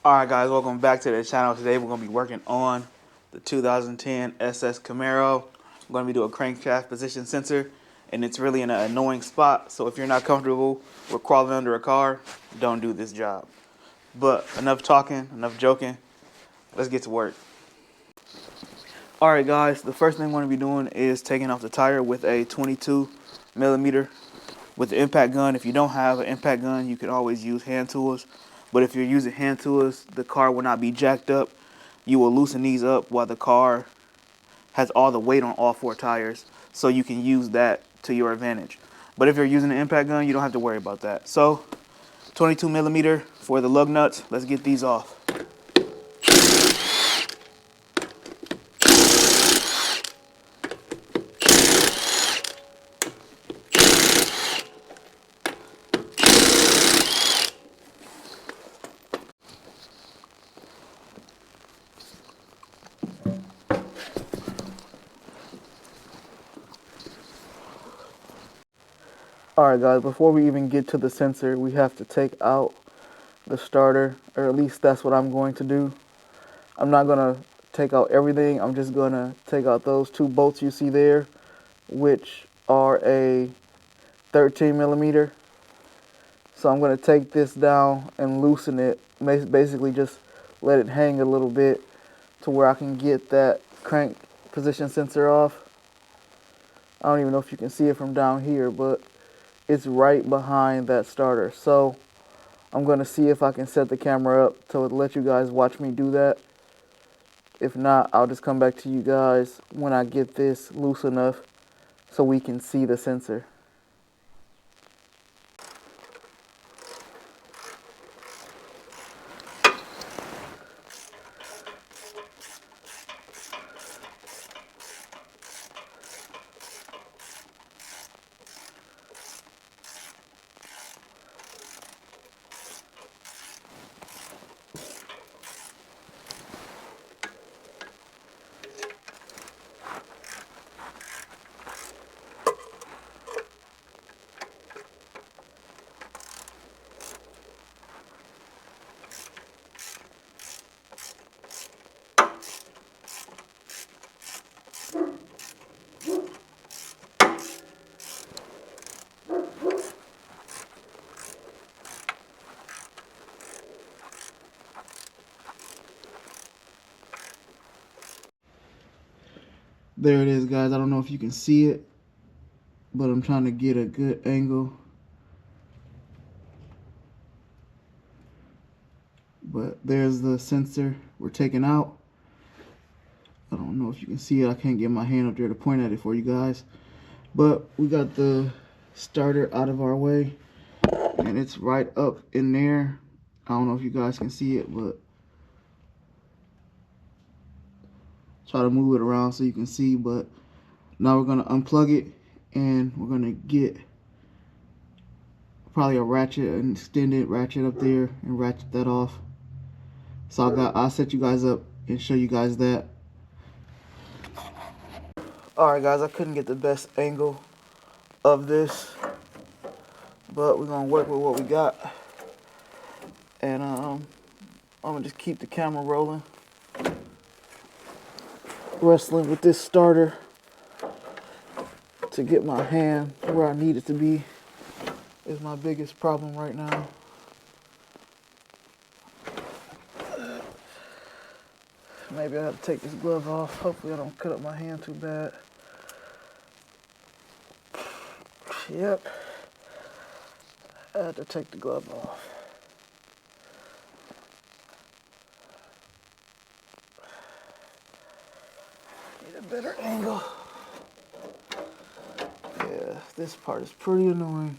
Alright guys, welcome back to the channel. Today we're going to be working on the 2010 SS Camaro. I'm going to be doing a crankshaft position sensor, and it's really in an annoying spot, so if you're not comfortable with crawling under a car, don't do this job. But enough talking, enough joking, let's get to work. Alright guys, the first thing we're going to be doing is taking off the tire with a 22mm with the impact gun. If you don't have an impact gun, you can always use hand tools. But if you're using hand tools, the car will not be jacked up. You will loosen these up while the car has all the weight on all four tires, so you can use that to your advantage. But if you're using an impact gun, you don't have to worry about that. So 22mm for the lug nuts. Let's get these off. Alright guys, before we even get to the sensor, we have to take out the starter, or at least that's what I'm going to do. I'm not going to take out everything. I'm just going to take out those two bolts you see there, which are a 13mm. So I'm going to take this down and loosen it, basically just let it hang a little bit to where I can get that crank position sensor off. I don't even know if you can see it from down here, but it's right behind that starter. So I'm going to see if I can set the camera up to let you guys watch me do that. If not, I'll just come back to you guys when I get this loose enough so we can see the sensor. There it is, guys. I don't know if you can see it, but I'm trying to get a good angle. But there's the sensor we're taking out. I don't know if you can see it. I can't get my hand up there to point at it for you guys. But we got the starter out of our way, and it's right up in there. I don't know if you guys can see it, but try to move it around so you can see. But now we're going to unplug it, and we're going to get probably a ratchet, an extended ratchet up there, and ratchet that off. So I'll set you guys up and show you guys that. Alright guys, I couldn't get the best angle of this, but we're going to work with what we got. And I'm going to just keep the camera rolling. Wrestling with this starter to get my hand where I need it to be is my biggest problem right now. Maybe I have to take this glove off. Hopefully I don't cut up my hand too bad. Yep. I had to take the glove off. Need a better angle. Yeah, this part is pretty annoying.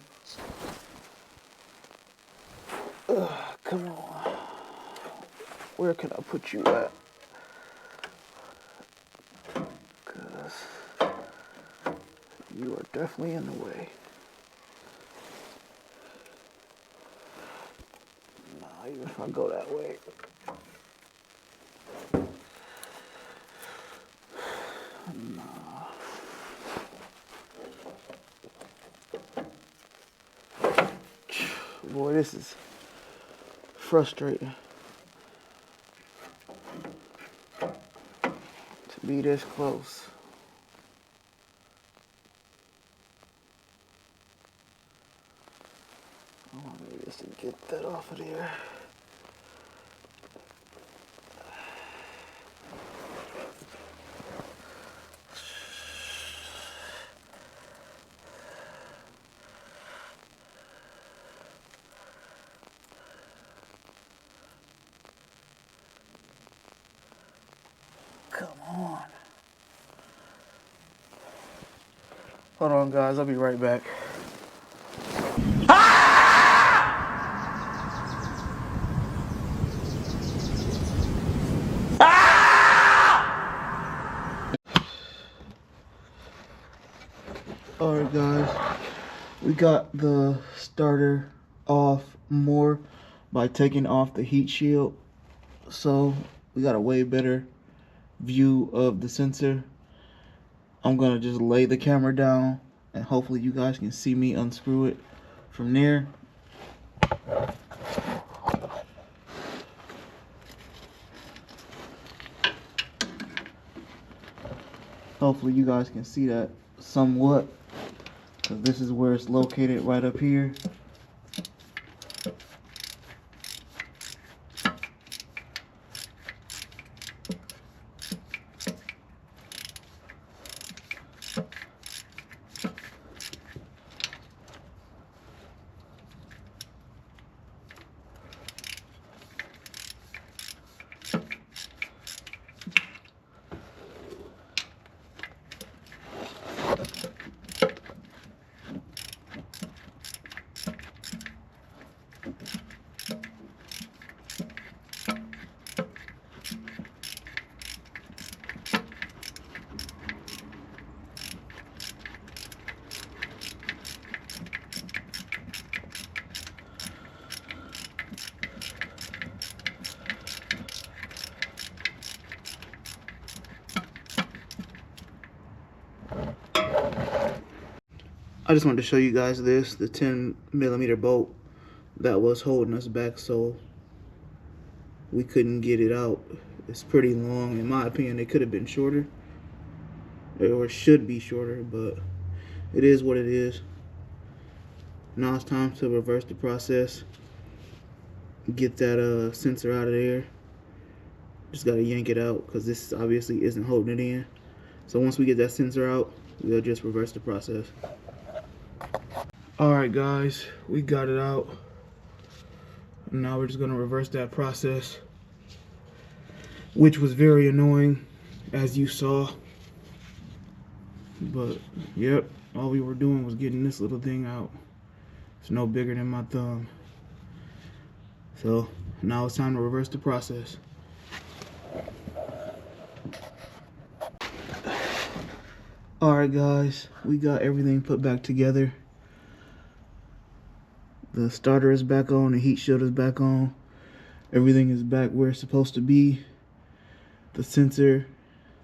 Ugh, come on. Where can I put you at? You are definitely in the way. Nah, even if I go that way. Nah. Boy, this is frustrating to be this close. I want to just to get that off of there. Come on. Hold on, guys. I'll be right back. Alright, guys. We got the starter off more by taking off the heat shield. So we got a way better view of the sensor. I'm gonna just lay the camera down and hopefully you guys can see me unscrew it from there. Hopefully you guys can see that somewhat, because this is where it's located, right up here. I just wanted to show you guys this, the 10mm bolt that was holding us back so we couldn't get it out. It's pretty long. In my opinion, it could have been shorter, or should be shorter, but it is what it is. Now it's time to reverse the process, get that sensor out of there. Just gotta yank it out because this obviously isn't holding it in. So once we get that sensor out, we'll just reverse the process. Alright guys, we got it out. Now we're just gonna reverse that process, which was very annoying, as you saw. But yep, all we were doing was getting this little thing out. It's no bigger than my thumb. So now it's time to reverse the process. Alright guys, we got everything put back together. The starter is back on, the heat shield is back on. Everything is back where it's supposed to be. The sensor,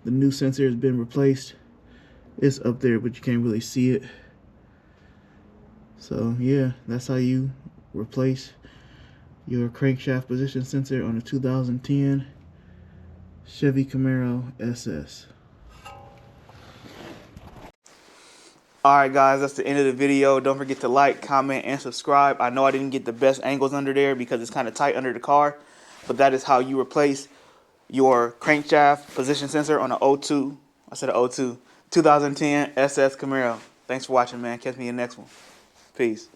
the new sensor has been replaced. It's up there, but you can't really see it. So yeah, that's how you replace your crankshaft position sensor on a 2010 Chevy Camaro SS. Alright guys, that's the end of the video. Don't forget to like, comment, and subscribe. I know I didn't get the best angles under there because it's kind of tight under the car, but that is how you replace your crankshaft position sensor on an 2010 SS Camaro. Thanks for watching, man. Catch me in the next one. Peace.